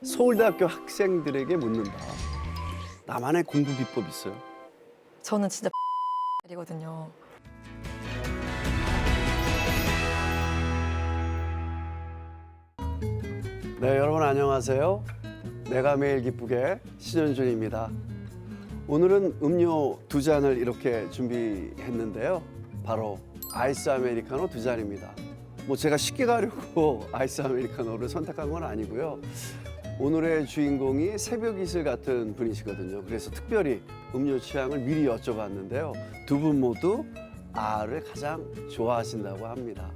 서울대학교 학생들에게 묻는다. 나만의 공부 비법 있어요? 저는 진짜 이거든요. 네, 여러분 안녕하세요. 내가 매일 기쁘게 신현준입니다. 오늘은 음료 두 잔을 이렇게 준비했는데요. 바로 아이스 아메리카노 두 잔입니다. 뭐 제가 쉽게 가려고 아이스 아메리카노를 선택한 건 아니고요. 오늘의 주인공이 새벽 이슬 같은 분이시거든요. 그래서 특별히 음료 취향을 미리 여쭤봤는데요. 두 분 모두 아를 가장 좋아하신다고 합니다.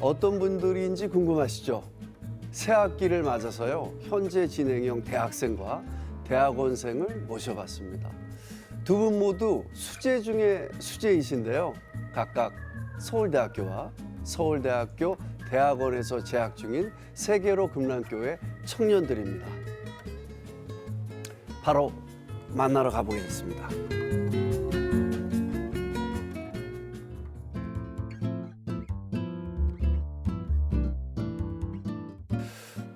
어떤 분들인지 궁금하시죠? 새 학기를 맞아서요. 현재 진행형 대학생과 대학원생을 모셔봤습니다. 두 분 모두 수재 중에 수재이신데요. 각각 서울대학교와 서울대학교 대학원에서 재학 중인 세계로 금란교회 청년들입니다. 바로 만나러 가보겠습니다.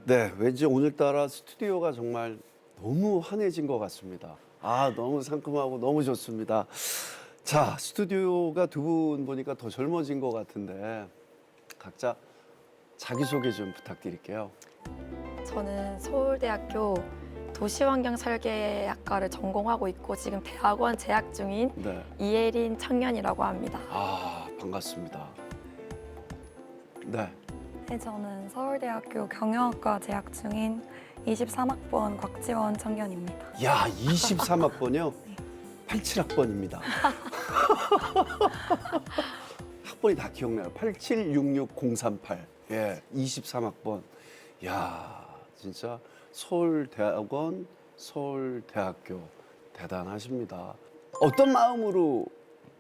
네, 왠지 오늘따라 스튜디오가 정말 너무 환해진 것 같습니다. 아, 너무 상큼하고 너무 좋습니다. 자, 스튜디오가 두 분 보니까 더 젊어진 것 같은데 각자 자기소개 좀 부탁드릴게요. 저는 서울대학교 도시환경설계학과를 전공하고 있고 지금 대학원 재학 중인 네. 이예린 청년이라고 합니다. 아, 반갑습니다. 네. 네, 저는 서울대학교 경영학과 재학 중인 23학번 곽지원 청년입니다. 야, 23학번이요? 87학번입니다. 학번이 다 기억나요. 8766038. 예, 23학번. 야, 진짜 서울대학원, 서울대학교 대단하십니다. 어떤 마음으로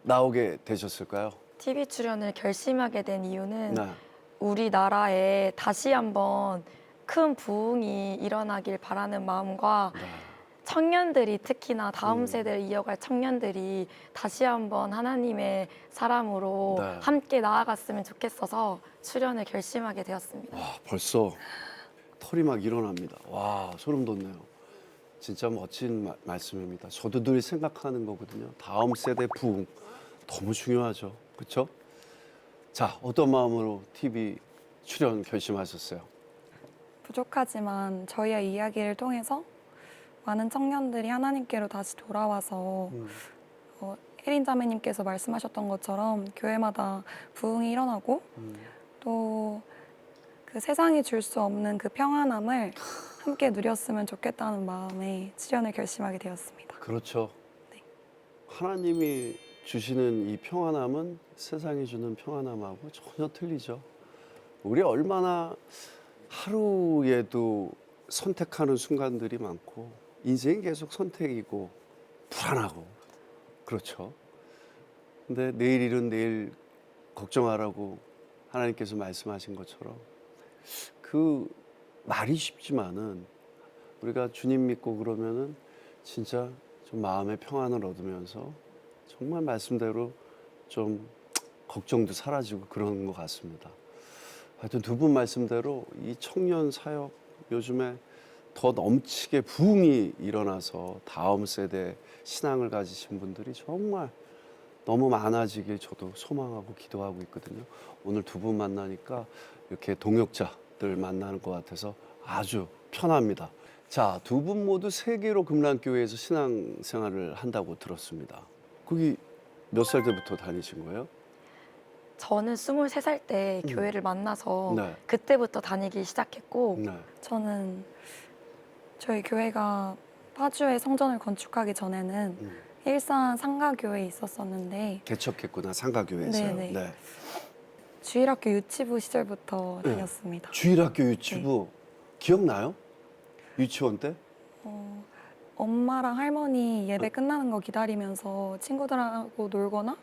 나오게 되셨을까요? TV 출연을 결심하게 된 이유는 네. 우리나라에 다시 한번 큰 부흥이 일어나길 바라는 마음과 네. 청년들이 특히나 다음 세대를 이어갈 청년들이 다시 한번 하나님의 사람으로 네. 함께 나아갔으면 좋겠어서 출연을 결심하게 되었습니다. 와, 벌써 털이 막 일어납니다. 와, 소름 돋네요. 진짜 멋진 말씀입니다. 저도 늘 생각하는 거거든요. 다음 세대 부흥 너무 중요하죠. 그렇죠? 자, 어떤 마음으로 TV 출연 결심하셨어요? 부족하지만 저희의 이야기를 통해서 많은 청년들이 하나님께로 다시 돌아와서 혜린 자매님께서 말씀하셨던 것처럼 교회마다 부흥이 일어나고 또 그 세상이 줄 수 없는 그 평안함을 함께 누렸으면 좋겠다는 마음에 출연을 결심하게 되었습니다. 그렇죠. 네. 하나님이 주시는 이 평안함은 세상이 주는 평안함하고 전혀 틀리죠. 우리 얼마나 하루에도 선택하는 순간들이 많고 인생이 계속 선택이고 불안하고 그렇죠. 근데 내일 일은 내일 걱정하라고 하나님께서 말씀하신 것처럼 그 말이 쉽지만은 우리가 주님 믿고 그러면은 진짜 좀 마음의 평안을 얻으면서 정말 말씀대로 좀 걱정도 사라지고 그러는 것 같습니다. 하여튼 두 분 말씀대로 이 청년 사역 요즘에 더 넘치게 부흥이 일어나서 다음 세대 신앙을 가지신 분들이 정말 너무 많아지길 저도 소망하고 기도하고 있거든요. 오늘 두 분 만나니까 이렇게 동역자들 만나는 것 같아서 아주 편합니다. 자, 두 분 모두 세계로 금란교회에서 신앙생활을 한다고 들었습니다. 거기 몇 살 때부터 다니신 거예요? 저는 23살 때 교회를 만나서 네. 그때부터 다니기 시작했고 네. 저는 저희 교회가 파주에 성전을 건축하기 전에는 일산 상가교회에 있었었는데 개척했구나, 상가교회에서요. 네네. 네. 주일학교 유치부 시절부터 네. 다녔습니다. 주일학교 유치부 기억나요? 유치원 때? 엄마랑 할머니 예배 끝나는 거 기다리면서 친구들하고 놀거나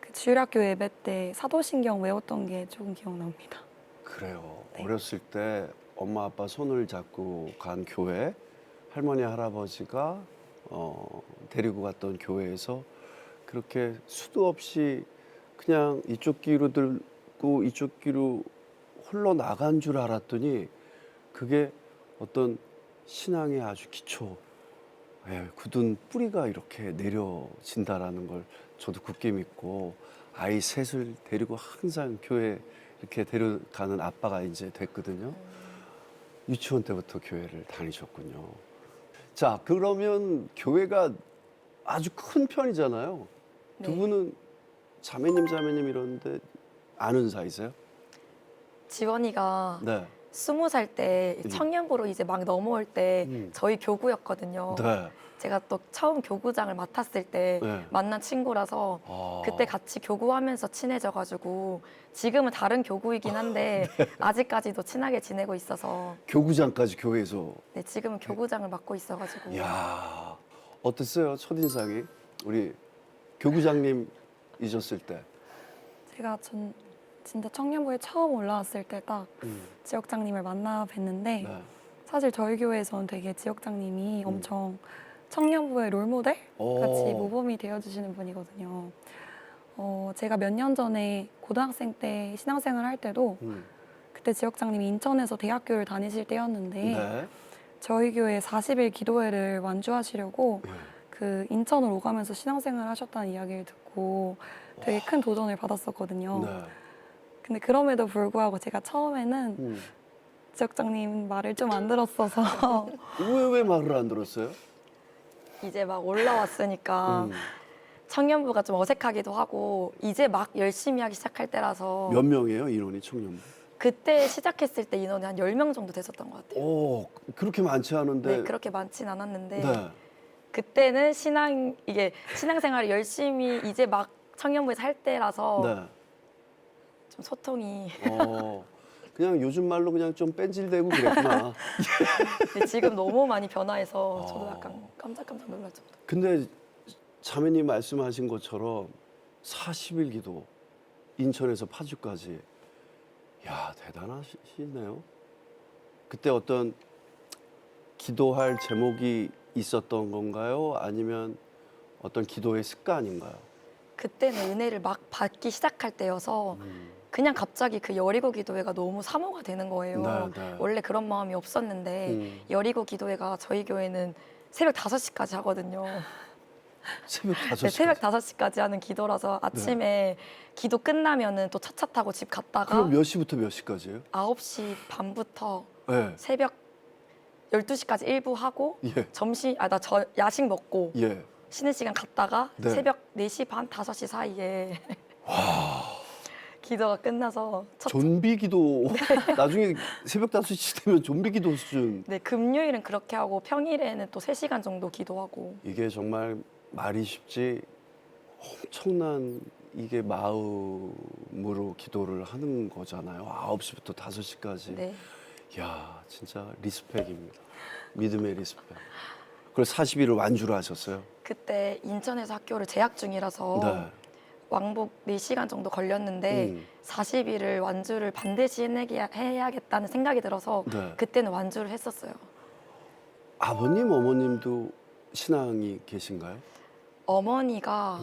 그 주일학교 예배 때 사도신경 외웠던 게 조금 기억납니다. 그래요. 네. 어렸을 때 엄마 아빠 손을 잡고 간 교회, 할머니 할아버지가 데리고 갔던 교회에서 그렇게 수도 없이 그냥 이쪽 귀로 들고 이쪽 귀로 흘러 나간 줄 알았더니 그게 어떤 신앙의 아주 기초, 굳은 뿌리가 이렇게 내려진다라는 걸 저도 굳게 믿고 아이 셋을 데리고 항상 교회 이렇게 데려가는 아빠가 이제 됐거든요. 유치원 때부터 교회를 다니셨군요. 자, 그러면 교회가 아주 큰 편이잖아요. 두 네. 분은 자매님 이러는데 아는 사이세요? 지원이가 네. 20살 때 청년부로 이제 막 넘어올 때 음. 저희 교구였거든요. 네. 제가 또 처음 교구장을 맡았을 때 네. 만난 친구라서 아. 그때 같이 교구하면서 친해져가지고 지금은 다른 교구이긴 한데 아직까지도 친하게 지내고 있어서 교구장까지 교회에서. 네, 지금은 교구장을 맡고 있어가지고 이야, 어땠어요? 첫인상이? 우리 교구장님 잊었을 때. 제가 진짜 청년부에 처음 올라왔을 때 딱 음. 지역장님을 만나 뵀는데 네. 사실 저희 교회에서는 되게 지역장님이 음. 엄청 청년부의 롤모델 오. 같이 모범이 되어주시는 분이거든요. 제가 몇 년 전에 고등학생 때 신앙생활 할 때도 그때 지역장님이 인천에서 대학교를 다니실 때였는데 네. 저희 교회 40일 기도회를 완주하시려고 예. 그 인천을 오가면서 신앙생활 하셨다는 이야기를 듣고 되게 큰 도전을 받았었거든요. 네. 근데 그럼에도 불구하고 제가 처음에는 음. 지역장님 말을 좀 안 들었어서 왜 말을 안 들었어요? 이제 막 올라왔으니까 음. 청년부가 좀 어색하기도 하고 이제 막 열심히 하기 시작할 때라서 몇 명이에요, 인원이 청년부? 그때 시작했을 때 인원이 한 10명 정도 됐었던 것 같아요. 오, 그렇게 많지 않은데. 네, 그렇게 많진 않았는데 네. 그때는 신앙생활을 열심히 이제 막 청년부에서 할 때라서 네. 좀 소통이 그냥 요즘 말로 그냥 좀 뺀질대고 그랬구나. 근데 지금 너무 많이 변화해서 저도 어. 약간 깜짝깜짝 놀랐죠. 근데 자매님 말씀하신 것처럼 40일 기도, 인천에서 파주까지. 야, 대단하시네요. 그때 어떤 기도할 제목이 있었던 건가요? 아니면 어떤 기도의 습관인가요? 그때는 은혜를 막 받기 시작할 때여서 그냥 갑자기 그 여리고 기도회가 너무 사모가 되는 거예요. 네, 네. 원래 그런 마음이 없었는데 여리고 기도회가 저희 교회는 새벽 5시까지 하거든요. 새벽 5시. 네, 새벽 5시까지 하는 기도라서 아침에 기도 끝나면은 또 차 타고 집 갔다가 그럼 몇 시부터 몇 시까지예요? 9시 반부터 네. 새벽 12시까지 일부 하고 예. 야식 먹고 예. 쉬는 시간 갔다가 네. 새벽 4시 반, 5시 사이에 기도가 끝나서 좀비 기도. 나중에 새벽 5시 되면 좀비 기도 수준. 네, 금요일은 그렇게 하고 평일에는 또 3시간 정도 기도하고 이게 정말 말이 쉽지 엄청난 이게 마음으로 기도를 하는 거잖아요. 9시부터 5시까지. 네. 이야, 진짜 리스펙입니다. 믿음의 리스펙. 그걸 40일을 완주를 하셨어요? 그때 인천에서 학교를 재학 중이라서 네. 왕복 4시간 정도 걸렸는데 40일을 완주를 반드시 해야겠다는 생각이 들어서 네. 그때는 완주를 했었어요. 아버님, 어머님도 신앙이 계신가요? 어머니가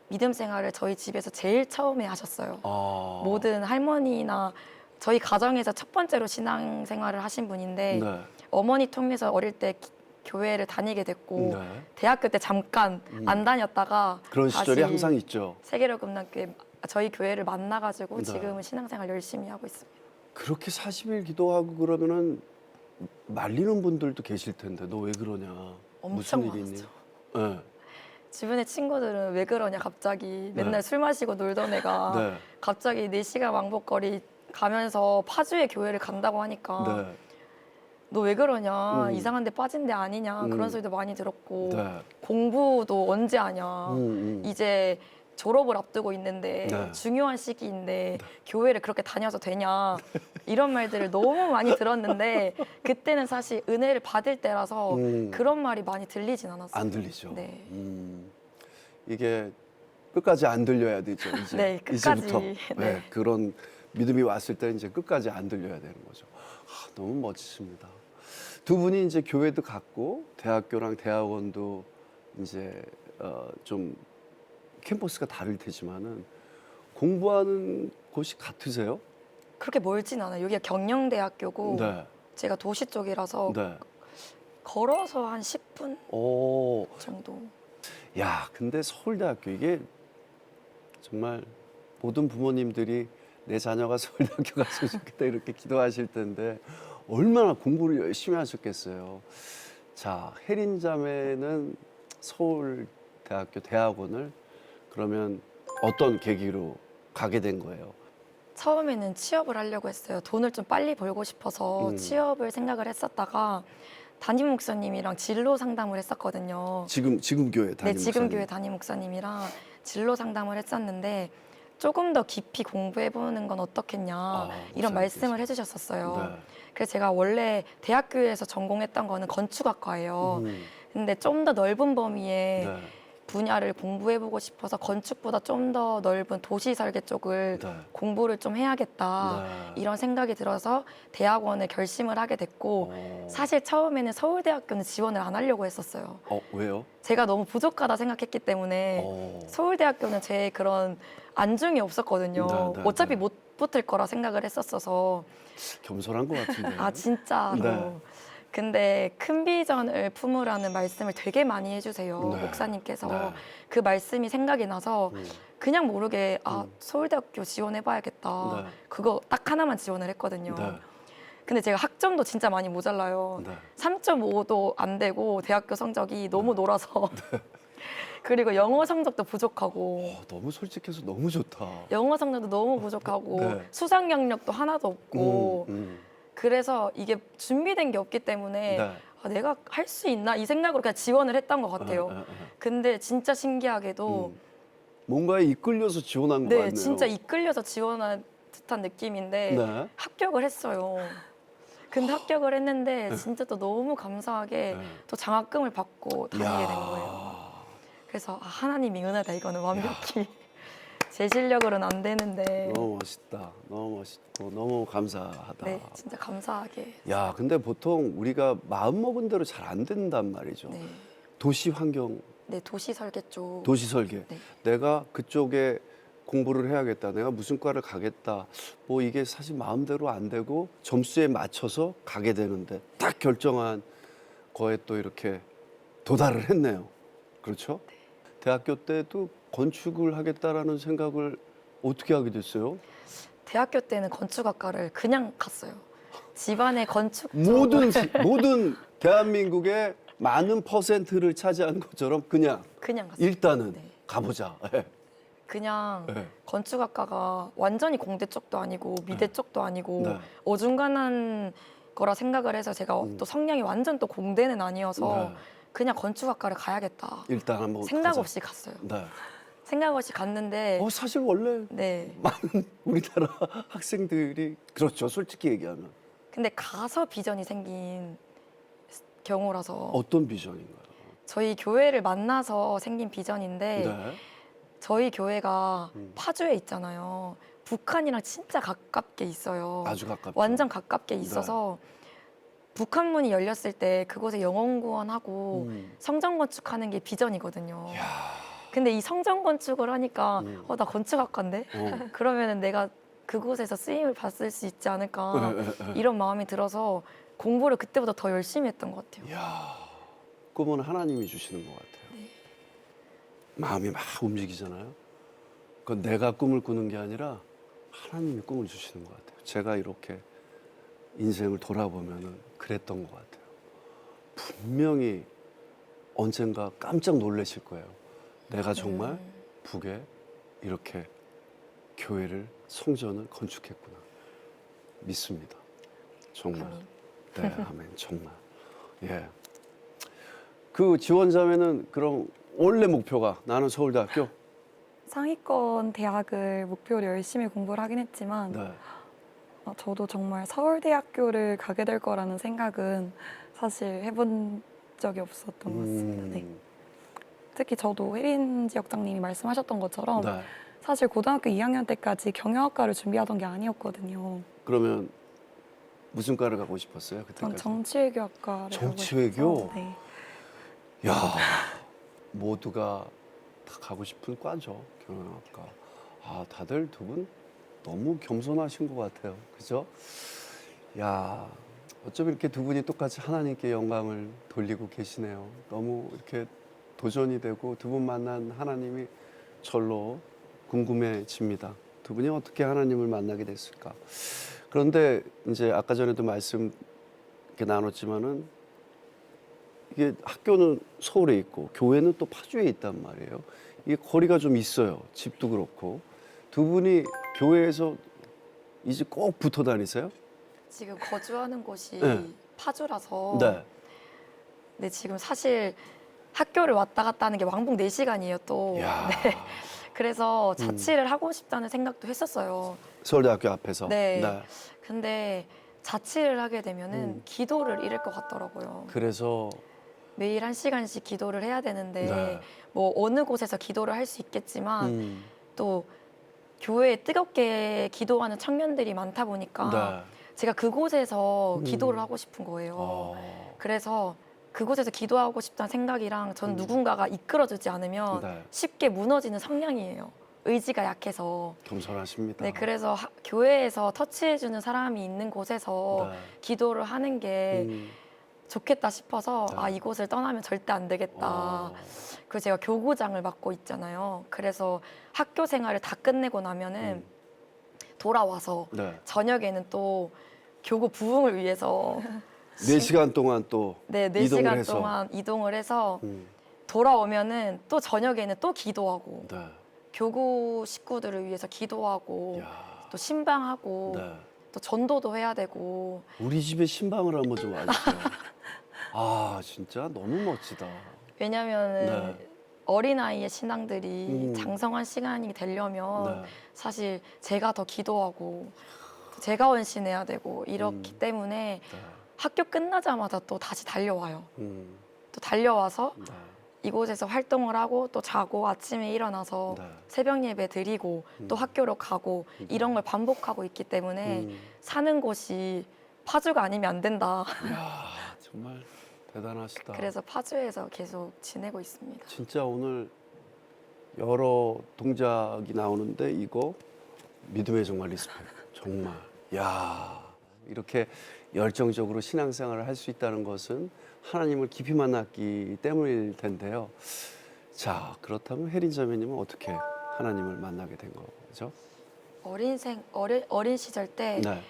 믿음 생활을 저희 집에서 제일 처음에 하셨어요. 아. 모든 할머니나 저희 가정에서 첫 번째로 신앙 생활을 하신 분인데 네. 어머니 통해서 어릴 때 교회를 다니게 됐고 네. 대학교 때 잠깐 안 다녔다가 그런 시절이 다시 항상 있죠. 세계로금남교회 저희 교회를 만나가지고 네. 지금은 신앙생활 열심히 하고 있습니다. 그렇게 40일 기도하고 그러면은 말리는 분들도 계실 텐데 너 왜 그러냐? 엄청 무슨 일이 있니? 많았죠. 네. 주변의 친구들은 왜 그러냐 갑자기 맨날 술 마시고 놀던 애가 네. 갑자기 4시간 왕복거리 가면서 파주에 교회를 간다고 하니까 네. 너 왜 그러냐 이상한 데 빠진 데 아니냐 그런 소리도 많이 들었고 네. 공부도 언제 하냐 이제 졸업을 앞두고 있는데 네. 중요한 시기인데 교회를 그렇게 다녀서 되냐 이런 말들을 너무 많이 들었는데 그때는 사실 은혜를 받을 때라서 그런 말이 많이 들리진 않았어요. 안 들리죠. 네. 이게 끝까지 안 들려야 되죠. 이제 네, 끝까지. 이제부터 네. 그런 믿음이 왔을 때 이제 끝까지 안 들려야 되는 거죠. 너무 멋지십니다. 두 분이 이제 교회도 갔고 대학교랑 대학원도 이제 좀 캠퍼스가 다를 테지만은 공부하는 곳이 같으세요? 그렇게 멀진 않아요. 여기가 경영대학교고 네. 제가 도시 쪽이라서 네. 걸어서 한 10분 오, 정도. 야, 근데 서울대학교 이게 정말 모든 부모님들이 내 자녀가 서울대학교 갔으면 좋겠다 이렇게 기도하실 텐데 얼마나 공부를 열심히 하셨겠어요. 자, 혜린 자매는 서울대학교 대학원을 그러면 어떤 계기로 가게 된 거예요? 처음에는 취업을 하려고 했어요. 돈을 좀 빨리 벌고 싶어서 취업을 생각을 했었다가 담임 목사님이랑 진로 상담을 했었거든요. 지금 교회 네, 담임 지금 목사님. 교회 담임 목사님이랑 진로 상담을 했었는데 조금 더 깊이 공부해보는 건 어떻겠냐 이런 목사님께서. 말씀을 해주셨었어요. 네. 그래서 제가 원래 대학교에서 전공했던 거는 건축학과예요. 음, 근데 좀 더 넓은 범위의 네. 분야를 공부해보고 싶어서 건축보다 좀 더 넓은 도시 설계 쪽을 네. 공부를 좀 해야겠다 네. 이런 생각이 들어서 대학원을 결심을 하게 됐고 어. 사실 처음에는 서울대학교는 지원을 안 하려고 했었어요. 왜요? 제가 너무 부족하다 생각했기 때문에 어. 서울대학교는 제 그런 안중이 없었거든요. 네, 네, 어차피 네. 못 붙을 거라 생각을 했었어서 겸손한 것 같은데. 아 진짜로. 네. 근데 큰 비전을 품으라는 말씀을 되게 많이 해주세요. 네. 목사님께서. 네. 그 말씀이 생각이 나서 음. 그냥 모르게 서울대학교 지원해봐야겠다. 네. 그거 딱 하나만 지원을 했거든요. 네. 근데 제가 학점도 진짜 많이 모자라요. 네. 3.5도 안 되고 대학교 성적이 너무 놀아서 그리고 영어 성적도 부족하고 너무 솔직해서 너무 좋다. 영어 성적도 너무 부족하고 네. 수상 경력도 하나도 없고 음. 그래서 이게 준비된 게 없기 때문에 네. 아, 내가 할 수 있나 이 생각으로 그냥 지원을 했던 것 같아요. 근데 진짜 신기하게도 뭔가에 이끌려서 지원한 거 네, 같네요. 진짜 이끌려서 지원한 듯한 느낌인데 네. 합격을 했어요. 근데 합격을 했는데 진짜 또 너무 감사하게 네. 또 장학금을 받고 다니게 된 야. 거예요. 그래서 아, 하나님이 은혜다 이거는 완벽히 제 실력으로는 안 되는데 너무 멋있다. 너무 멋있고 너무 감사하다. 네, 진짜 감사하게 야, 근데 보통 우리가 마음 먹은 대로 잘 안 된단 말이죠. 네, 도시 환경, 네 도시 설계 쪽 도시 설계. 네. 내가 그쪽에 공부를 해야겠다. 내가 무슨 과를 가겠다. 뭐 이게 사실 마음대로 안 되고 점수에 맞춰서 가게 되는데 딱 결정한 거에 또 이렇게 도달을 했네요. 그렇죠? 대학교 때도 건축을 하겠다라는 생각을 어떻게 하게 됐어요? 대학교 때는 건축학과를 그냥 갔어요. 집안에 건축 모든 대한민국의 많은 퍼센트를 차지한 것처럼 그냥 그냥 갔어요. 일단은 네. 가보자. 예. 그냥 네. 건축학과가 완전히 공대 쪽도 아니고 미대 쪽도 아니고 네. 어중간한 거라 생각을 해서 제가 또 성향이 완전 또 공대는 아니어서 네. 그냥 건축학과를 가야겠다. 일단 한번 생각 가자. 없이 갔어요. 네. 생각 없이 갔는데 사실 원래 네. 많은 우리나라 학생들이 그렇죠. 솔직히 얘기하면 근데 가서 비전이 생긴 경우라서 어떤 비전인가요? 저희 교회를 만나서 생긴 비전인데 네. 저희 교회가 파주에 있잖아요. 북한이랑 진짜 가깝게 있어요. 아주 가깝죠. 완전 가깝게 있어서 북한문이 열렸을 때 그곳에 영혼 구원하고 성전 건축하는 게 비전이거든요. 야. 근데 이 성전 건축을 하니까 나 건축학과인데 그러면은 내가 그곳에서 쓰임을 받을 수 있지 않을까 이런 마음이 들어서 공부를 그때보다 더 열심히 했던 것 같아요. 야. 꿈은 하나님이 주시는 것 같아요. 마음이 막 움직이잖아요. 그건 내가 꿈을 꾸는 게 아니라 하나님이 꿈을 주시는 것 같아요. 제가 이렇게 인생을 돌아보면은 그랬던 것 같아요. 분명히 언젠가 깜짝 놀라실 거예요. 내가 정말 북에 이렇게 교회를 성전을 건축했구나. 믿습니다. 정말. 아멘. 네, 아멘. 정말. 예. 그 지원자매는 그럼 원래 목표가 나는 서울대학교? 상위권 대학을 목표로 열심히 공부를 하긴 했지만 네. 저도 정말 서울대학교를 가게 될 거라는 생각은 사실 해본 적이 없었던 것 같습니다. 네. 특히 저도 혜린 지역장님이 말씀하셨던 것처럼 네. 사실 고등학교 2학년 때까지 경영학과를 준비하던 게 아니었거든요. 그러면 무슨 과를 가고 싶었어요? 전 그때까지? 정치외교학과를 정치외교? 가고 싶어서, 네. 야, 모두가 다 가고 싶은 과죠. 경영학과. 아, 다들 두 분 너무 겸손하신 것 같아요. 그죠? 야, 어쩜 이렇게 두 분이 똑같이 하나님께 영광을 돌리고 계시네요. 너무 이렇게 도전이 되고 두 분 만난 하나님이 절로 궁금해집니다. 두 분이 어떻게 하나님을 만나게 됐을까? 그런데 이제 아까 전에도 말씀 이렇게 나눴지만은 이게 학교는 서울에 있고 교회는 또 파주에 있단 말이에요. 이게 거리가 좀 있어요. 집도 그렇고. 두 분이 교회에서 이제 꼭 붙어 다니세요? 지금 거주하는 곳이 네. 파주라서 네. 네, 지금 사실 학교를 왔다 갔다 하는 게 왕복 4시간이에요, 또. 야. 네. 그래서 자취를 하고 싶다는 생각도 했었어요. 서울대학교 앞에서. 네. 근데 자취를 하게 되면은 음. 기도를 잃을 것 같더라고요. 그래서 매일 1시간씩 기도를 해야 되는데 네. 뭐 어느 곳에서 기도를 할 수 있겠지만 음. 또 교회에 뜨겁게 기도하는 청년들이 많다 보니까 네. 제가 그곳에서 음. 기도를 하고 싶은 거예요. 어. 그래서 그곳에서 기도하고 싶다는 생각이랑 전 누군가가 이끌어주지 않으면 네. 쉽게 무너지는 성향이에요. 의지가 약해서. 겸손하십니다. 네, 그래서 교회에서 터치해주는 사람이 있는 곳에서 네. 기도를 하는 게 음. 좋겠다 싶어서 네. 아, 이곳을 떠나면 절대 안 되겠다. 어. 그리고 제가 교구장을 맡고 있잖아요. 그래서 학교 생활을 다 끝내고 나면은 돌아와서 네. 저녁에는 또 교구 부흥을 위해서 4시간 동안 또 네, 이동을 4시간 해서. 동안 이동을 해서 음. 돌아오면은 또 저녁에는 또 기도하고 네. 교구 식구들을 위해서 기도하고 야. 또 신방하고 네. 또 전도도 해야 되고 우리 집에 신방을 한번 좀 와주세요. 아 진짜 너무 멋지다. 왜냐면은 네. 어린아이의 신앙들이 음. 장성한 시간이 되려면 네. 사실 제가 더 기도하고 제가 헌신해야 되고 이렇기 음. 때문에 네. 학교 끝나자마자 또 다시 달려와요. 음. 또 달려와서 네. 이곳에서 활동을 하고 또 자고 아침에 일어나서 네. 새벽 예배 드리고 또 학교로 가고 이런 걸 반복하고 있기 때문에 음. 사는 곳이 파주가 아니면 안 된다. 이야 정말 대단하시다. 그래서 파주에서 계속 지내고 있습니다. 진짜 오늘 여러 동작이 나오는데 이거 믿음의 정말 리스펙. 정말. 야 이렇게 열정적으로 신앙생활을 할 수 있다는 것은 하나님을 깊이 만났기 때문일 텐데요. 자 그렇다면 혜린 자매님은 어떻게 하나님을 만나게 된 거죠? 어린 시절 때 네.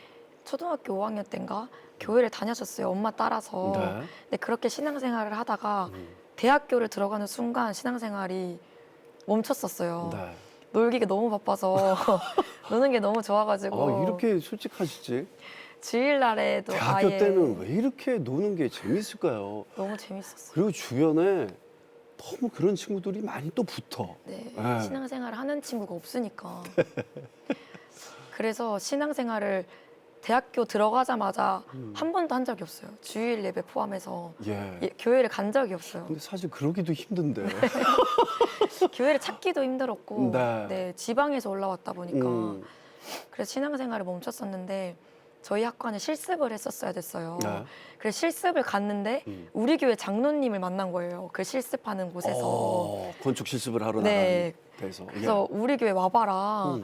초등학교 5학년 때인가 교회를 다녔었어요. 엄마 따라서. 네. 근데 그렇게 신앙생활을 하다가 음. 대학교를 들어가는 순간 신앙생활이 멈췄었어요. 네. 놀기가 너무 바빠서 노는 게 너무 좋아가지고 이렇게 솔직하시지? 주일날에도 대학교 아예 때는 왜 이렇게 노는 게 재밌을까요? 너무 재밌었어요. 그리고 주변에 너무 그런 친구들이 많이 또 붙어. 네, 네. 신앙생활을 하는 친구가 없으니까. 그래서 신앙생활을 대학교 들어가자마자 한 번도 한 적이 없어요. 주일 예배 포함해서 예. 교회를 간 적이 없어요. 근데 사실 그러기도 힘든데. 교회를 찾기도 힘들었고 네. 네, 지방에서 올라왔다 보니까 음. 그래서 신앙생활을 멈췄었는데 저희 학과는 실습을 했었어야 됐어요. 네. 그래서 실습을 갔는데 우리 우리 교회 장로님을 만난 거예요. 그 실습하는 곳에서. 건축 실습을 하러 네. 나간 데서. 그래서 우리 교회 와봐라. 음.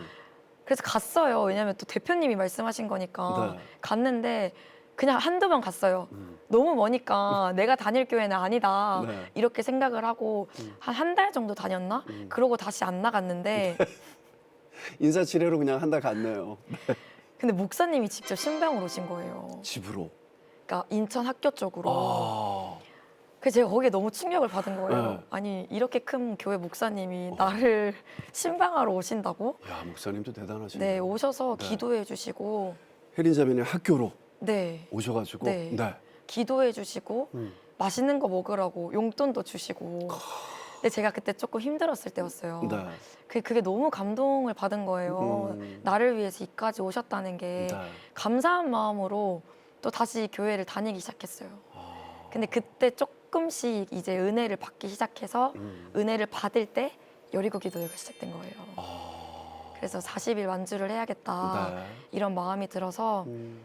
그래서 갔어요. 왜냐면 또 대표님이 말씀하신 거니까. 네. 갔는데 그냥 한두 번 갔어요. 너무 머니까 내가 다닐 교회는 아니다. 네. 이렇게 생각을 하고 한 달 정도 다녔나? 그러고 다시 안 나갔는데 인사치레로 그냥 한 달 갔네요. 근데 목사님이 직접 신방으로 오신 거예요. 집으로. 그러니까 인천 학교 쪽으로. 아. 그래서 제가 거기에 너무 충격을 받은 거예요. 네. 아니 이렇게 큰 교회 목사님이 나를 신방하러 오신다고? 야 목사님도 대단하시네. 네, 오셔서 네. 기도해 주시고 혜린 자매님 학교로 네, 오셔가지고. 네. 네. 기도해 주시고 음. 맛있는 거 먹으라고 용돈도 주시고. 근데 제가 그때 조금 힘들었을 때였어요. 네. 그게 너무 감동을 받은 거예요. 나를 위해서 이까지 오셨다는 게 네. 감사한 마음으로 또 다시 교회를 다니기 시작했어요. 아. 근데 그때 조금씩 이제 은혜를 받기 시작해서 은혜를 받을 때 여리고 기도회가 시작된 거예요. 아. 그래서 40일 완주를 해야겠다 네. 이런 마음이 들어서 음.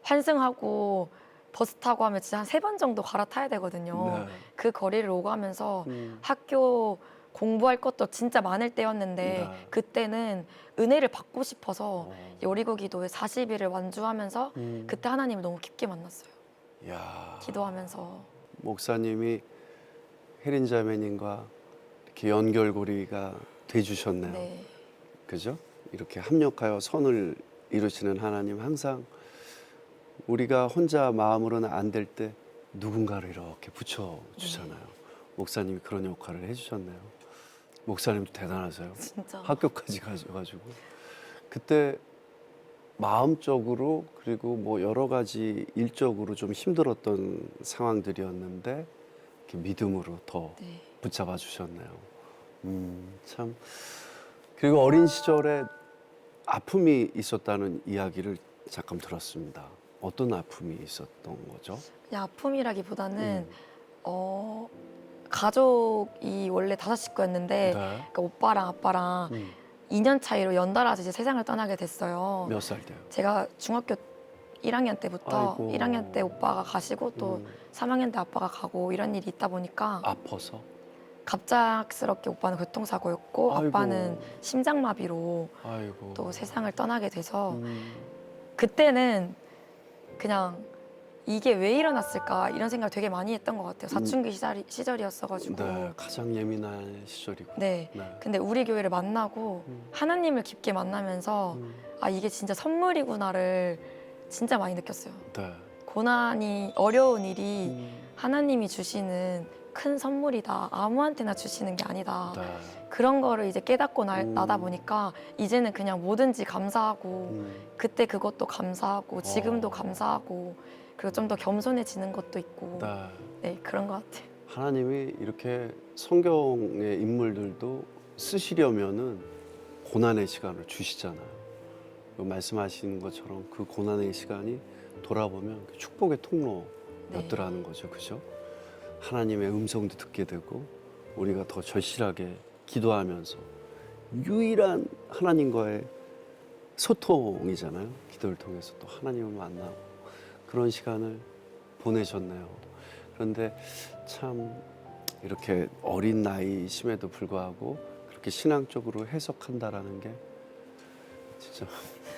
환승하고 버스 타고 하면 진짜 한 3번 정도 갈아타야 되거든요. 네. 그 거리를 오가면서 음. 학교 공부할 것도 진짜 많을 때였는데 네. 그때는 은혜를 받고 싶어서 어. 여리고 기도회 40일을 완주하면서 음. 그때 하나님을 너무 깊게 만났어요. 야. 기도하면서. 목사님이 혜린 자매님과 이렇게 연결고리가 돼주셨네요. 네. 그죠? 이렇게 합력하여 선을 이루시는 하나님, 항상 우리가 혼자 마음으로는 안 될 때 누군가를 이렇게 붙여주잖아요. 목사님이 그런 역할을 해주셨네요. 목사님도 대단하세요. 진짜. 학교까지 가셔가지고 그때 마음적으로 그리고 뭐 여러 가지 일적으로 좀 힘들었던 상황들이었는데 이렇게 믿음으로 더 네. 붙잡아 주셨네요. 참. 그리고 어린 시절에 아픔이 있었다는 이야기를 잠깐 들었습니다. 어떤 아픔이 있었던 거죠? 그냥 아픔이라기보다는 음. 가족이 원래 5식구였는데 네. 그러니까 오빠랑 아빠랑 음. 2년 차이로 연달아서 이제 세상을 떠나게 됐어요. 몇 살 때요? 제가 중학교 1학년 때부터 아이고. 1학년 때 오빠가 가시고 또 3학년 때 아빠가 가고 이런 일이 있다 보니까 아파서? 갑작스럽게 오빠는 교통사고였고 아이고. 아빠는 심장마비로 아이고. 또 세상을 떠나게 돼서 음. 그때는 그냥 이게 왜 일어났을까 이런 생각을 되게 많이 했던 것 같아요. 사춘기 시절이었어가지고. 네, 가장 예민한 시절이고. 네. 네. 근데 우리 교회를 만나고 하나님을 깊게 만나면서 아 이게 진짜 선물이구나를 진짜 많이 느꼈어요. 네. 고난이 어려운 일이 음. 하나님이 주시는 큰 선물이다. 아무한테나 주시는 게 아니다. 네. 그런 거를 이제 깨닫고 음. 나다 보니까 이제는 그냥 뭐든지 감사하고 그때 그것도 감사하고 지금도 감사하고 그리고 좀 더 겸손해지는 것도 있고 네. 네 그런 것 같아요. 하나님이 이렇게 성경의 인물들도 쓰시려면은 고난의 시간을 주시잖아요. 말씀하시는 것처럼 그 고난의 시간이 돌아보면 축복의 통로였더라는 거죠. 그죠? 하나님의 음성도 듣게 되고 우리가 더 절실하게 기도하면서 유일한 하나님과의 소통이잖아요. 기도를 통해서 또 하나님을 만나고 그런 시간을 보내셨네요. 그런데 참 이렇게 어린 나이심에도 불구하고 그렇게 신앙적으로 해석한다라는 게 진짜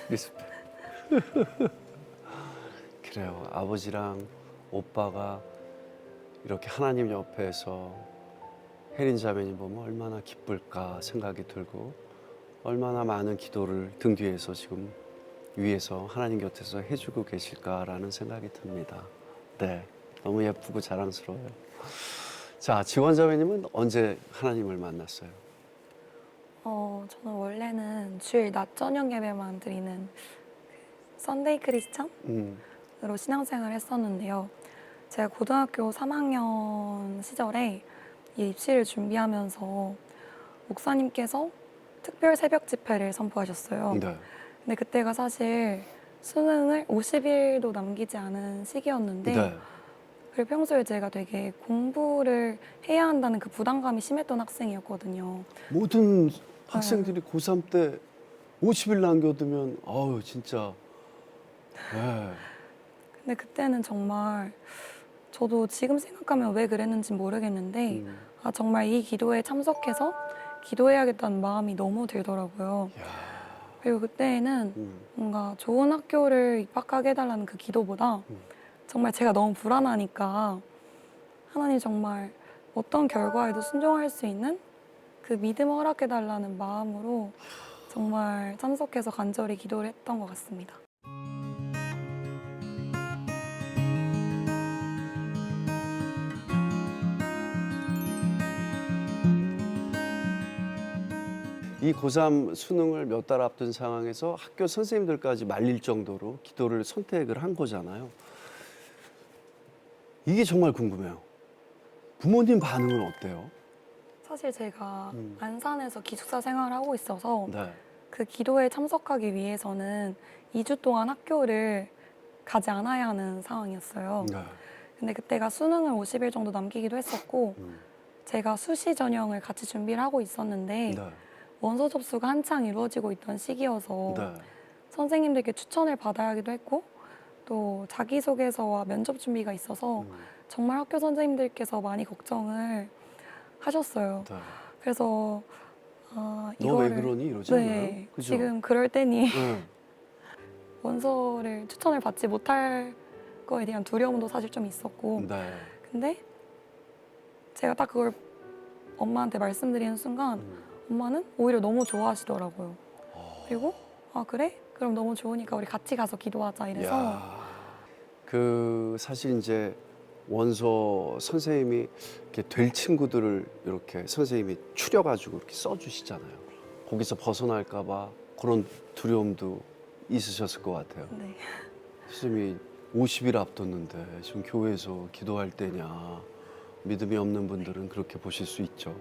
리스펙. 그래요. 아버지랑 오빠가 이렇게 하나님 옆에서 혜린 자매님 보면 얼마나 기쁠까 생각이 들고 얼마나 많은 기도를 등 뒤에서 지금 위에서 하나님 곁에서 해주고 계실까라는 생각이 듭니다. 네, 너무 예쁘고 자랑스러워요. 자, 지원 자매님은 언제 하나님을 만났어요? 저는 원래는 주일 낮 저녁 예배만 드리는 썬데이 크리스천으로 신앙생활을 했었는데요. 제가 고등학교 3학년 시절에 이 입시를 준비하면서 목사님께서 특별 새벽 집회를 선포하셨어요. 네. 근데 그때가 사실 수능을 50일도 남기지 않은 시기였는데 네. 그리고 평소에 제가 되게 공부를 해야 한다는 그 부담감이 심했던 학생이었거든요. 모든 학생들이 고3 때 50일 남겨두면 아우 진짜. 네. 근데 그때는 정말 저도 지금 생각하면 왜 그랬는지 모르겠는데 아 정말 이 기도에 참석해서 기도해야겠다는 마음이 너무 들더라고요. 야. 그리고 그때는 뭔가 좋은 학교를 입학하게 해달라는 그 기도보다 정말 제가 너무 불안하니까 하나님 정말 어떤 결과에도 순종할 수 있는 그 믿음을 허락해달라는 마음으로 정말 참석해서 간절히 기도를 했던 것 같습니다. 이 고3 수능을 몇 달 앞둔 상황에서 학교 선생님들까지 말릴 정도로 기도를 선택을 한 거잖아요. 이게 정말 궁금해요. 부모님 반응은 어때요? 사실 제가 안산에서 기숙사 생활을 하고 있어서 네. 그 기도에 참석하기 위해서는 2주 동안 학교를 가지 않아야 하는 상황이었어요. 네. 근데 그때가 수능을 50일 정도 남기기도 했었고 제가 수시 전형을 같이 준비를 하고 있었는데 네. 원서 접수가 한창 이루어지고 있던 시기여서 네. 선생님들께 추천을 받아야 하기도 했고 또 자기소개서와 면접 준비가 있어서 정말 학교 선생님들께서 많이 걱정을 하셨어요. 네. 그래서 너 왜 이거를 그러니 이러지 않나요? 네, 그죠? 지금 그럴 때니 네. 원서를 추천을 받지 못할 거에 대한 두려움도 사실 좀 있었고 네. 근데 제가 딱 그걸 엄마한테 말씀드리는 순간 엄마는 오히려 너무 좋아하시더라고요. 그리고 아 그래? 그럼 너무 좋으니까 우리 같이 가서 기도하자 이래서 야, 그 사실 이제 원서 선생님이 이렇게 될 친구들을 이렇게 선생님이 추려가지고 이렇게 써주시잖아요. 거기서 벗어날까봐 그런 두려움도 있으셨을 것 같아요. 네. 선생님이 50일 앞뒀는데 지금 교회에서 기도할 때냐. 믿음이 없는 분들은 그렇게 보실 수 있죠.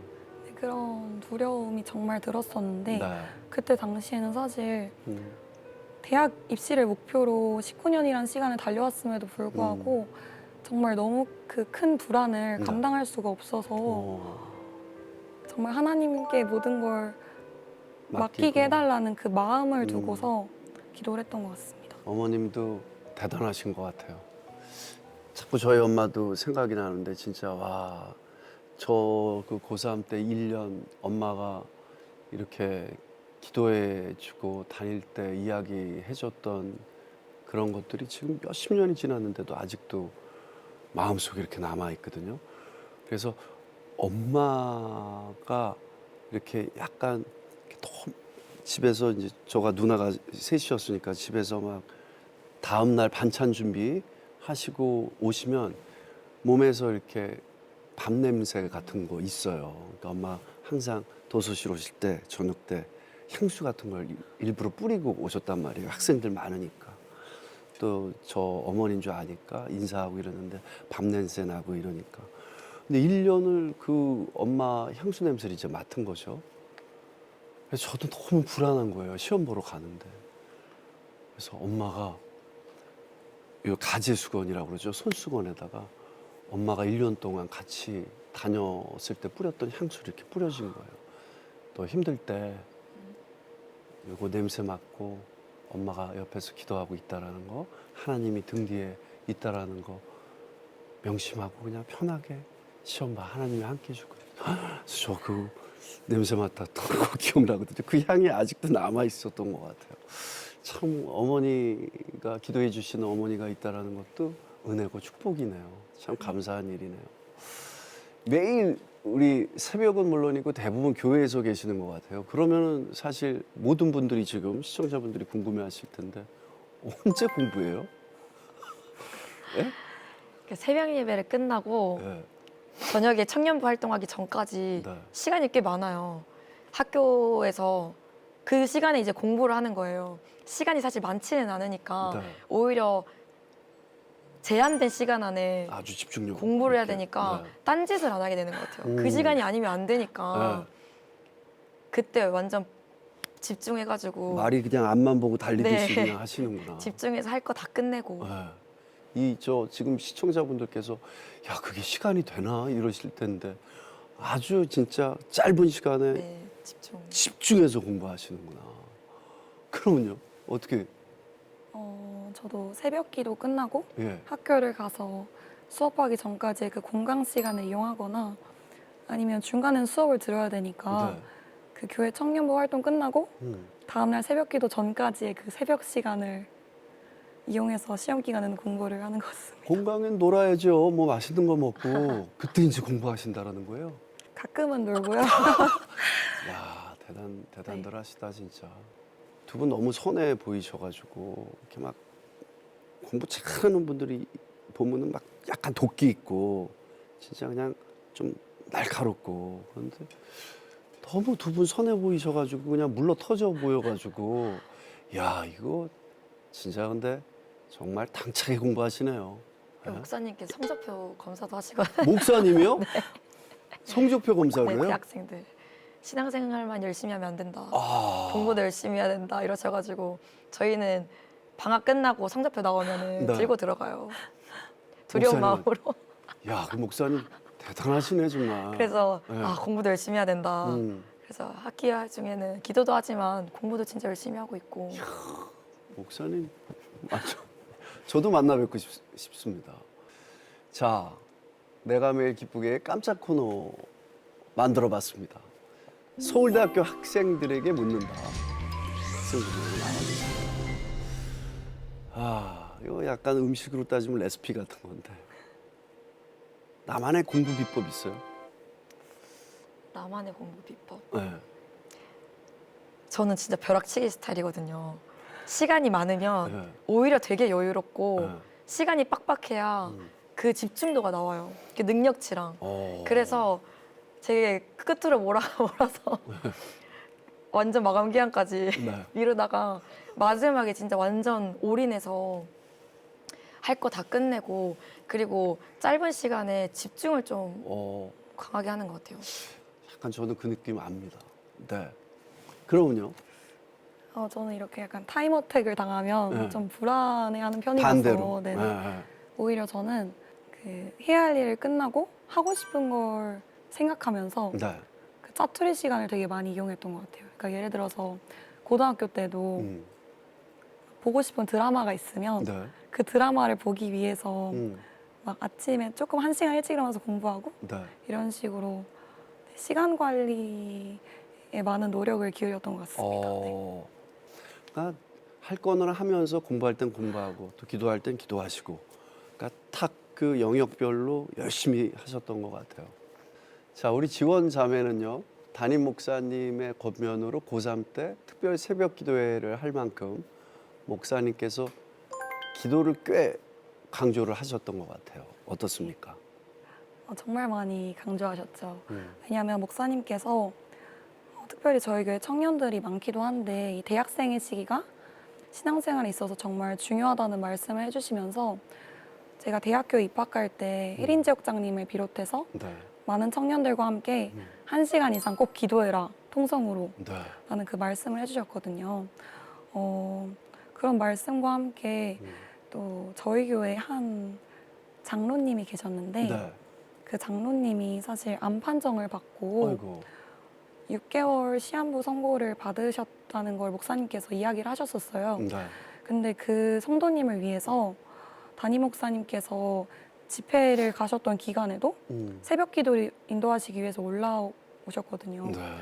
그런 두려움이 정말 들었었는데 네. 그때 당시에는 사실 음, 대학 입시를 목표로 19년이라는 시간을 달려왔음에도 불구하고 정말 너무 그 큰 불안을 네. 감당할 수가 없어서 어, 정말 하나님께 모든 걸 맡기고. 맡기게 해달라는 그 마음을 음. 두고서 기도를 했던 것 같습니다. 어머님도 대단하신 것 같아요. 자꾸 저희 엄마도 생각이 나는데 진짜 와, 저 그 고3 때 1년 엄마가 이렇게 기도해 주고 다닐 때 이야기해 줬던 그런 것들이 지금 몇십 년이 지났는데도 아직도 마음속에 이렇게 남아 있거든요. 그래서 엄마가 이렇게 약간 너무 집에서 이제 저가 누나가 셋이었으니까 집에서 막 다음 날 반찬 준비하시고 오시면 몸에서 이렇게 밥 냄새 같은 거 있어요. 그러니까 엄마 항상 도서실 오실 때 저녁 때 향수 같은 걸 일부러 뿌리고 오셨단 말이에요. 학생들 많으니까. 또 저 어머니인 줄 아니까 인사하고 이러는데 밥 냄새 나고 이러니까. 근데 1년을 그 엄마 향수 냄새를 이제 맡은 거죠. 그래서 저도 너무 불안한 거예요. 시험 보러 가는데. 그래서 엄마가 이 가지수건이라고 그러죠. 손수건에다가 엄마가 1년 동안 같이 다녔을 때 뿌렸던 향수를 이렇게 뿌려준 거예요. 또 힘들 때 이거 냄새 맡고 엄마가 옆에서 기도하고 있다라는 거, 하나님이 등 뒤에 있다라는 거 명심하고 그냥 편하게 시험 봐. 하나님이 함께 해줄 거예요. 그래서 저 그 냄새 맡았던 거 기억나거든요. 그 향이 아직도 남아 있었던 것 같아요. 참 어머니가 기도해 주시는 어머니가 있다라는 것도 은혜고 축복이네요. 참 감사한 일이네요. 매일 우리 새벽은 물론이고 대부분 교회에서 계시는 것 같아요. 그러면은 사실 모든 분들이 지금 시청자분들이 궁금해하실 텐데 언제 공부해요? 예? 새벽 예배를 끝나고 네. 저녁에 청년부 활동하기 전까지 네. 시간이 꽤 많아요. 학교에서 그 시간에 이제 공부를 하는 거예요. 시간이 사실 많지는 않으니까 네. 오히려 제한된 시간 안에 아주 집중력 공부를 해야 있게. 되니까 네. 딴짓을 안 하게 되는 것 같아요. 그 음. 시간이 아니면 안 되니까 네. 그때 완전 집중해가지고 말이 그냥 앞만 보고 달리듯이 네. 그냥 하시는구나. 집중해서 할 거 다 끝내고 네. 이 저 지금 시청자분들께서 야 그게 시간이 되나 이러실 텐데 아주 진짜 짧은 시간에 네, 집중. 집중해서 공부하시는구나. 그러면요 어떻게? 저도 새벽 기도 끝나고 예. 학교를 가서 수업하기 전까지 그 공강 시간을 이용하거나 아니면 중간엔 수업을 들어야 되니까 네. 그 교회 청년부 활동 끝나고 음. 다음날 새벽 기도 전까지의 그 새벽 시간을 이용해서 시험 기간에는 공부를 하는 것 같습니다. 건강엔 놀아야죠. 뭐 맛있는 거 먹고 그때 이제 공부하신다라는 거예요. 가끔은 놀고요. 야 네. 대단들 하시다 진짜. 두 분 너무 선해 보이셔가지고 이렇게 막 공부 잘하는 분들이 보면은 막 약간 도끼 있고 진짜 그냥 좀 날카롭고 그런데 너무 두 분 선해 보이셔가지고 그냥 물러 터져 보여가지고 야 이거 진짜 근데 정말 당차게 공부하시네요. 예? 목사님께서 성적표 검사도 하시거든요. 목사님이요? 성적표 네, 검사를 해요? 대학생들 신앙생활만 열심히 하면 안 된다. 아, 공부도 열심히 해야 된다 이러셔가지고 저희는 방학 끝나고 성적표 나오면은 네. 들고 들어가요. 두려운 목사님은- 마음으로. 야, 그 목사님 대단하시네 정말. 그래서 네. 아 공부도 열심히 해야 된다. 음, 그래서 학기 중에는 기도도 하지만 공부도 진짜 열심히 하고 있고. 목사님 맞죠? 저도 만나 뵙고 싶습니다. 자, 내가 매일 기쁘게 깜짝 코너 만들어봤습니다. 서울대학교 학생들에게 묻는다. 학생들에게 나와주세요. 아, 이거 약간 음식으로 따지면 레시피 같은 건데. 나만의 공부 비법 있어요? 나만의 공부 비법. 네. 저는 진짜 벼락치기 스타일이거든요. 시간이 많으면 네. 오히려 되게 여유롭고 네. 시간이 빡빡해야 그 집중도가 나와요. 그 능력치랑. 어. 그래서 제 끝으로 몰아서 완전 마감 기한까지 네. 미루다가 마지막에 진짜 완전 올인해서 할 거 다 끝내고 그리고 짧은 시간에 집중을 좀 어. 강하게 하는 것 같아요. 약간 저는 그 느낌 압니다. 네. 그러면요? 저는 이렇게 약간 타임어택을 당하면 네. 좀 불안해하는 편이라서 반대로. 네. 네. 오히려 저는 그 해야 할 일을 끝나고 하고 싶은 걸 생각하면서 네. 그 짜투리 시간을 되게 많이 이용했던 것 같아요. 그러니까 예를 들어서 고등학교 때도 음. 보고 싶은 드라마가 있으면 네. 그 드라마를 보기 위해서 음. 막 아침에 조금 1시간 일찍 일어나서 공부하고 네. 이런 식으로 시간 관리에 많은 노력을 기울였던 것 같습니다. 네. 어. 그러니까 할 거는 하면서 공부할 땐 공부하고 또 기도할 땐 기도하시고, 그러니까 탁 그 영역별로 열심히 하셨던 것 같아요. 자, 우리 지원 자매는요, 담임 목사님의 권면으로 고3 때 특별 새벽 기도회를 할 만큼 목사님께서 기도를 꽤 강조를 하셨던 것 같아요. 어떻습니까? 정말 많이 강조하셨죠. 음. 왜냐하면 목사님께서 특별히 저희 교회 청년들이 많기도 한데 이 대학생의 시기가 신앙생활에 있어서 정말 중요하다는 말씀을 해주시면서 제가 대학교 입학할 때 혜린 지역장님을 비롯해서 네. 많은 청년들과 함께 1시간 이상 꼭 기도해라 통성으로 네. 라는 그 말씀을 해주셨거든요. 그런 말씀과 함께 또 저희 교회 한 장로님이 계셨는데 네. 그 장로님이 사실 암 판정을 받고 아이고. 6개월 시한부 선고를 받으셨다는 걸 목사님께서 이야기를 하셨었어요. 네. 근데 그 성도님을 위해서 담임 목사님께서 집회를 가셨던 기간에도 새벽 기도를 인도하시기 위해서 올라오셨거든요. 네.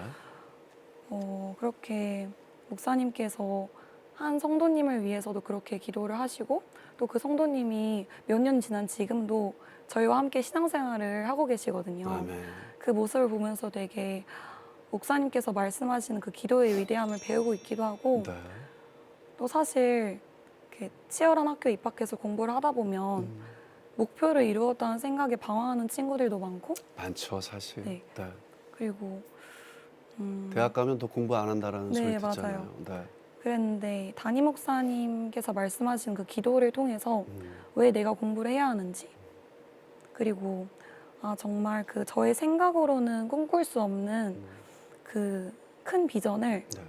그렇게 목사님께서 한 성도님을 위해서도 그렇게 기도를 하시고 또 그 성도님이 몇 년 지난 지금도 저희와 함께 신앙생활을 하고 계시거든요. 아멘. 그 모습을 보면서 되게 목사님께서 말씀하시는 그 기도의 위대함을 배우고 있기도 하고 네. 또 사실 이렇게 치열한 학교에 입학해서 공부를 하다 보면 목표를 이루었다는 생각에 방황하는 친구들도 많고 많죠, 사실. 네. 네. 그리고 대학 가면 더 공부 안 한다라는 네, 소리 맞아요. 듣잖아요. 네. 그랬는데 담임 목사님께서 말씀하신 그 기도를 통해서 왜 내가 공부를 해야 하는지 그리고 정말 그 저의 생각으로는 꿈꿀 수 없는 그 큰 비전을 네.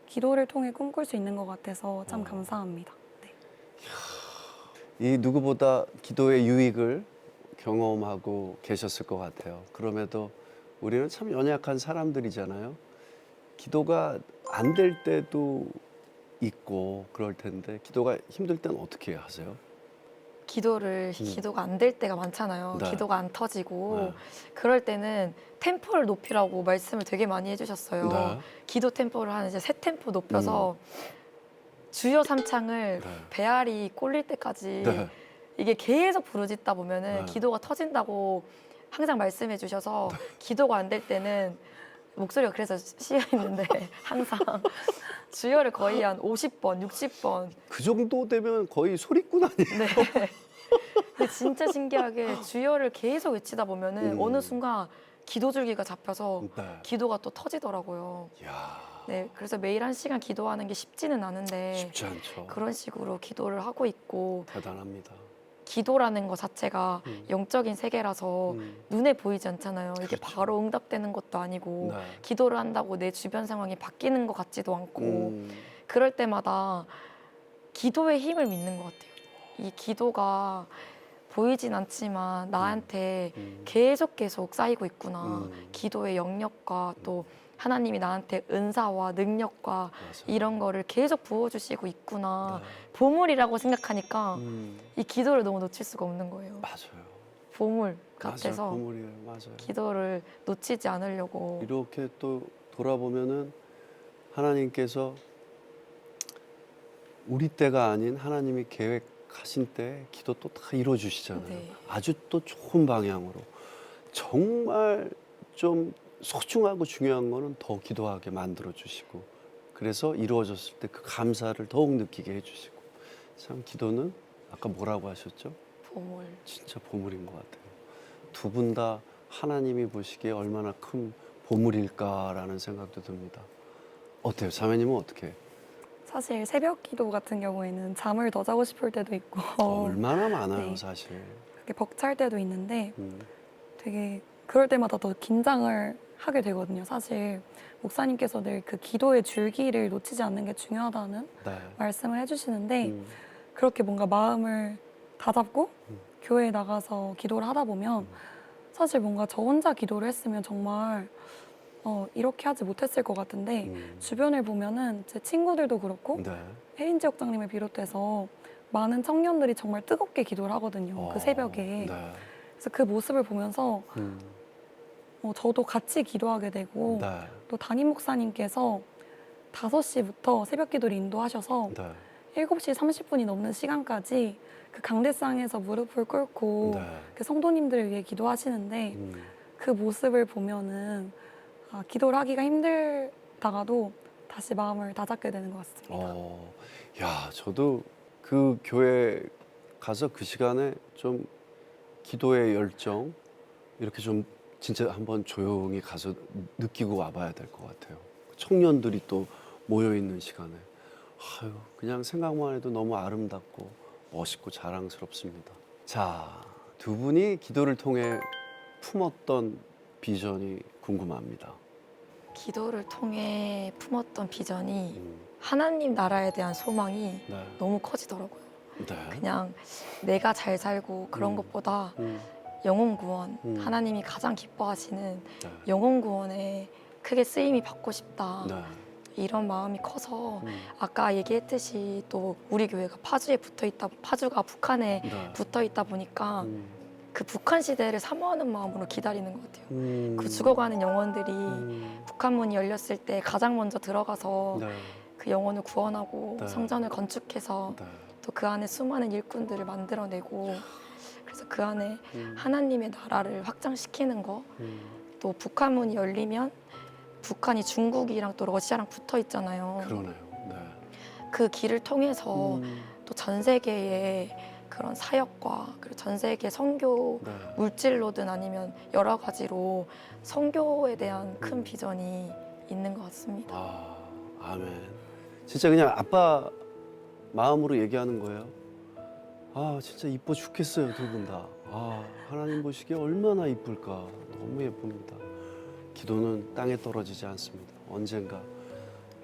기도를 통해 꿈꿀 수 있는 것 같아서 참 감사합니다. 네. 이 누구보다 기도의 유익을 경험하고 계셨을 것 같아요. 그럼에도 우리는 참 연약한 사람들이잖아요. 기도가 안 될 때도 있고 그럴 텐데 기도가 힘들 때는 어떻게 하세요? 기도가 안 될 때가 많잖아요. 네. 기도가 안 터지고 네. 그럴 때는 템포를 높이라고 말씀을 되게 많이 해주셨어요. 네. 기도 템포를 한 이제 세 템포 높여서 주여 삼창을 네. 배알이 꼴릴 때까지 네. 이게 계속 부르짖다 보면은 네. 기도가 터진다고 항상 말씀해 주셔서 기도가 안 될 때는 목소리가 그래서 쉬어 있는데 항상 주여를 거의 한 50번, 60번. 그 정도 되면 거의 소리꾼 아니에요? 네. 근데 진짜 신기하게 주여를 계속 외치다 보면은 어느 순간 기도 줄기가 잡혀서 네. 기도가 또 터지더라고요. 이야, 네, 그래서 매일 1시간 기도하는 게 쉽지는 않은데 쉽지 않죠. 그런 식으로 기도를 하고 있고 대단합니다. 기도라는 것 자체가 영적인 세계라서 눈에 보이지 않잖아요. 이게 그렇죠. 바로 응답되는 것도 아니고 네. 기도를 한다고 내 주변 상황이 바뀌는 것 같지도 않고 음. 그럴 때마다 기도의 힘을 믿는 것 같아요. 이 기도가 보이진 않지만 나한테 계속 쌓이고 있구나. 기도의 영역과 또 하나님이 나한테 은사와 능력과 맞아요. 이런 거를 계속 부어주시고 있구나. 네. 보물이라고 생각하니까 음. 이 기도를 너무 놓칠 수가 없는 거예요. 맞아요. 보물 맞아요. 같아서 보물이에요. 맞아요. 기도를 놓치지 않으려고. 이렇게 또 돌아보면은 하나님께서 우리 때가 아닌 하나님이 가신 때 기도 또 다 이루어 주시잖아요. 네. 아주 또 좋은 방향으로. 정말 좀 소중하고 중요한 거는 더 기도하게 만들어 주시고, 그래서 이루어졌을 때 그 감사를 더욱 느끼게 해 주시고. 참 기도는 아까 뭐라고 하셨죠? 보물. 진짜 보물인 것 같아요. 두 분 다 하나님이 보시기에 얼마나 큰 보물일까라는 생각도 듭니다. 어때요? 자매님은 어떻게? 사실 새벽 기도 같은 경우에는 잠을 더 자고 싶을 때도 있고 얼마나 많아요, 네. 사실. 그렇게 벅찰 때도 있는데 음, 되게 그럴 때마다 더 긴장을 하게 되거든요. 사실 목사님께서 늘 그 기도의 줄기를 놓치지 않는 게 중요하다는 네. 말씀을 해주시는데 음, 그렇게 뭔가 마음을 다잡고 음. 교회에 나가서 기도를 하다 보면 사실 뭔가 저 혼자 기도를 했으면 정말 이렇게 하지 못했을 것 같은데 주변을 보면은 제 친구들도 그렇고 네. 혜린 지역장님을 비롯해서 많은 청년들이 정말 뜨겁게 기도를 하거든요. 그 새벽에. 네. 그래서 그 모습을 보면서 음, 저도 같이 기도하게 되고 네. 또 담임 목사님께서 5시부터 새벽 기도를 인도하셔서 네. 7시 30분이 넘는 시간까지 그 강대상에서 무릎을 꿇고 네. 그 성도님들을 위해 기도하시는데 그 모습을 보면은 기도를 하기가 힘들다가도 다시 마음을 다잡게 되는 것 같습니다. 야, 저도 그 교회 가서 그 시간에 좀 기도의 열정 이렇게 좀 진짜 한번 조용히 가서 느끼고 와봐야 될 것 같아요. 청년들이 또 모여 있는 시간에 아유, 그냥 생각만 해도 너무 아름답고 멋있고 자랑스럽습니다. 자, 두 분이 기도를 통해 품었던 비전이 궁금합니다. 기도를 통해 품었던 비전이 음, 하나님 나라에 대한 소망이 네, 너무 커지더라고요. 네, 그냥 내가 잘 살고 그런 음. 것보다 음, 영혼 구원, 하나님이 네, 가장 기뻐하시는 네, 영혼 구원에 크게 쓰임이 받고 싶다. 네, 이런 마음이 커서 음, 아까 얘기했듯이 또 우리 교회가 파주에 붙어 있다, 파주가 북한에 네, 붙어 있다 보니까 음, 그 북한 시대를 사모하는 마음으로 기다리는 것 같아요. 음, 그 죽어가는 영혼들이 음, 북한 문이 열렸을 때 가장 먼저 들어가서 네, 그 영혼을 구원하고 네. 성전을 건축해서 네, 또 그 안에 수많은 일꾼들을 만들어내고 그래서 그 안에 음, 하나님의 나라를 확장시키는 거, 음, 또 북한 문이 열리면 북한이 중국이랑 또 러시아랑 붙어 있잖아요. 그러네요. 네. 그 길을 통해서 음, 또 전 세계의 그런 사역과 그리고 전 세계 선교 네. 물질로든 아니면 여러 가지로 선교에 대한 큰 비전이 있는 것 같습니다. 아멘. 진짜 그냥 아빠 마음으로 얘기하는 거예요. 진짜 이뻐 죽겠어요, 두 분 다. 하나님 보시기에 얼마나 이쁠까. 너무 예쁩니다. 기도는 땅에 떨어지지 않습니다. 언젠가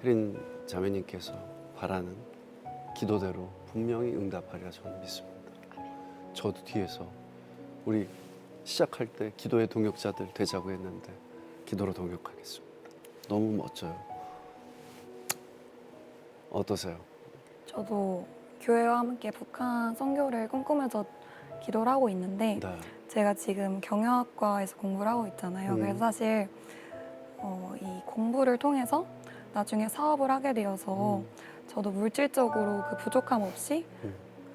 혜린 자매님께서 바라는 기도대로 분명히 응답하리라 저는 믿습니다. 저도 뒤에서 우리 시작할 때 기도의 동역자들 되자고 했는데 기도로 동역하겠습니다. 너무 멋져요. 어떠세요? 저도 교회와 함께 북한 선교를 꿈꾸면서 기도를 하고 있는데 네. 제가 지금 경영학과에서 공부를 하고 있잖아요. 그래서 사실 이 공부를 통해서 나중에 사업을 하게 되어서 저도 물질적으로 그 부족함 없이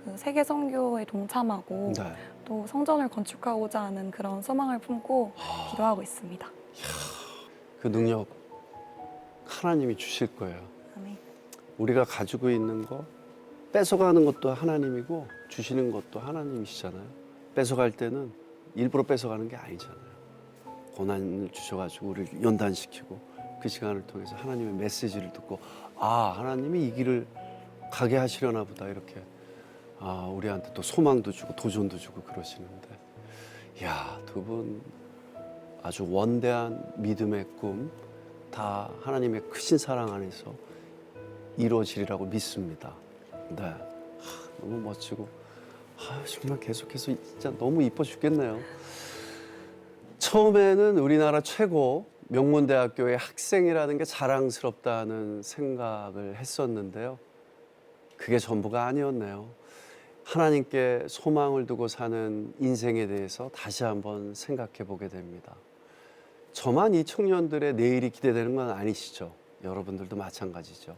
그 세계 선교에 동참하고 네. 또 성전을 건축하고자 하는 그런 소망을 품고 기도하고 있습니다. 그 능력 하나님이 주실 거예요. 아멘. 우리가 가지고 있는 거 뺏어가는 것도 하나님이고 주시는 것도 하나님이시잖아요. 뺏어갈 때는 일부러 뺏어가는 게 아니잖아요. 고난을 주셔가지고 우리를 연단시키고 그 시간을 통해서 하나님의 메시지를 듣고 하나님이 이 길을 가게 하시려나 보다 이렇게 우리한테 또 소망도 주고 도전도 주고 그러시는데 두 분 아주 원대한 믿음의 꿈 다 하나님의 크신 사랑 안에서 이루어지리라고 믿습니다. 네, 너무 멋지고 정말 계속해서 진짜 너무 이뻐 죽겠네요. 처음에는 우리나라 최고 명문대학교의 학생이라는 게 자랑스럽다는 생각을 했었는데요. 그게 전부가 아니었네요. 하나님께 소망을 두고 사는 인생에 대해서 다시 한번 생각해 보게 됩니다. 저만 이 청년들의 내일이 기대되는 건 아니시죠? 여러분들도 마찬가지죠.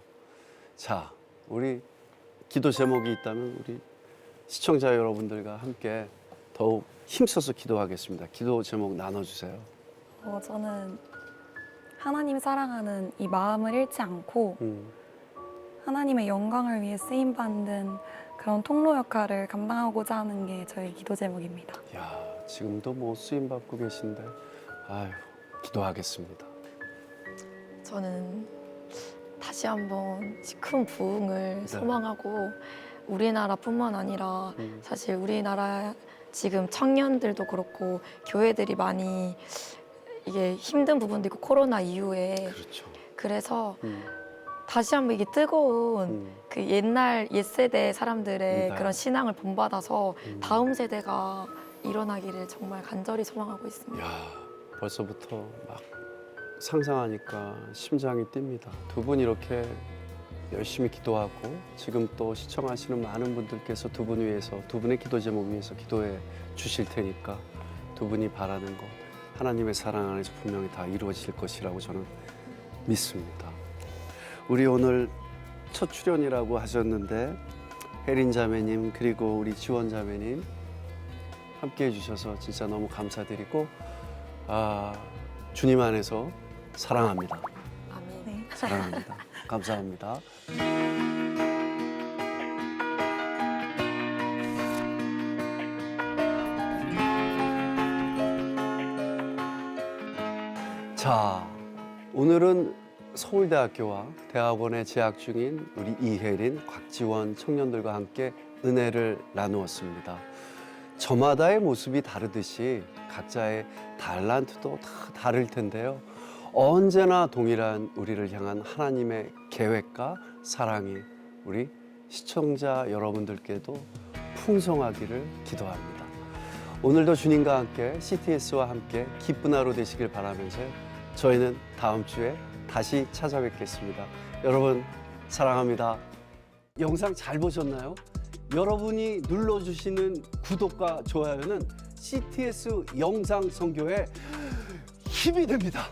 자, 우리 기도 제목이 있다면 우리 시청자 여러분들과 함께 더욱 힘써서 기도하겠습니다. 기도 제목 나눠주세요. 저는 하나님 사랑하는 이 마음을 잃지 않고 하나님의 영광을 위해 쓰임받는 그런 통로 역할을 감당하고자 하는 게 저의 기도 제목입니다. 야, 지금도 뭐 쓰임 받고 계신데, 아유, 기도하겠습니다. 저는 다시 한번 큰 부흥을 소망하고 우리나라뿐만 아니라 사실 우리나라 지금 청년들도 그렇고 교회들이 많이 이게 힘든 부분도 있고 코로나 이후에 그렇죠. 그래서 다시 한번 이게 뜨거운 그 옛날 옛세대 사람들의 네. 그런 신앙을 본받아서 다음 세대가 일어나기를 정말 간절히 소망하고 있습니다. 야, 벌써부터 막 상상하니까 심장이 뜁니다. 두 분 이렇게 열심히 기도하고 지금 또 시청하시는 많은 분들께서 두 분 위해서, 두 분의 기도 제목 위해서 기도해 주실 테니까 두 분이 바라는 것 하나님의 사랑 안에서 분명히 다 이루어질 것이라고 저는 믿습니다. 우리 오늘 첫 출연이라고 하셨는데 혜린 자매님 그리고 우리 지원 자매님 함께해 주셔서 진짜 너무 감사드리고 주님 안에서 사랑합니다. 아멘. 네. 사랑합니다. 감사합니다. 자, 오늘은 서울대학교와 대학원에 재학 중인 우리 이혜린, 곽지원 청년들과 함께 은혜를 나누었습니다. 저마다의 모습이 다르듯이 각자의 달란트도 다 다를 텐데요. 언제나 동일한 우리를 향한 하나님의 계획과 사랑이 우리 시청자 여러분들께도 풍성하기를 기도합니다. 오늘도 주님과 함께 CTS와 함께 기쁜 하루 되시길 바라면서요. 저희는 다음 주에 다시 찾아뵙겠습니다. 여러분 사랑합니다. 영상 잘 보셨나요? 여러분이 눌러주시는 구독과 좋아요는 CTS 영상 선교에 힘이 됩니다.